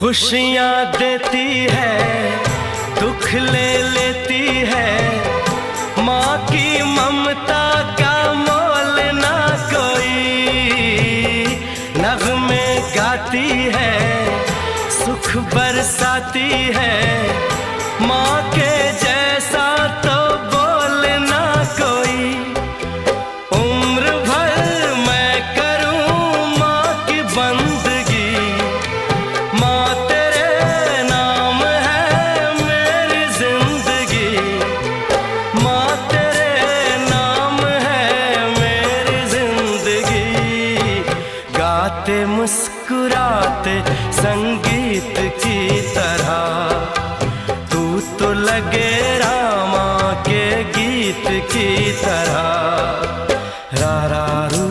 खुशियाँ देती है, दुख ले लेती है, माँ की ममता का मोल ना कोई। नगमे गाती है, सुख बरसाती है, माँ के जैसा तो बोल ना कोई। उम्र भर मैं करूँ माँ की बंदगी, माँ तेरे नाम है मेरी जिंदगी, माँ तेरे नाम है मेरी जिंदगी। गाते मुस्कुराते संगीत की तरह, तू तो लगे रामा के गीत की तरह। रा रा रू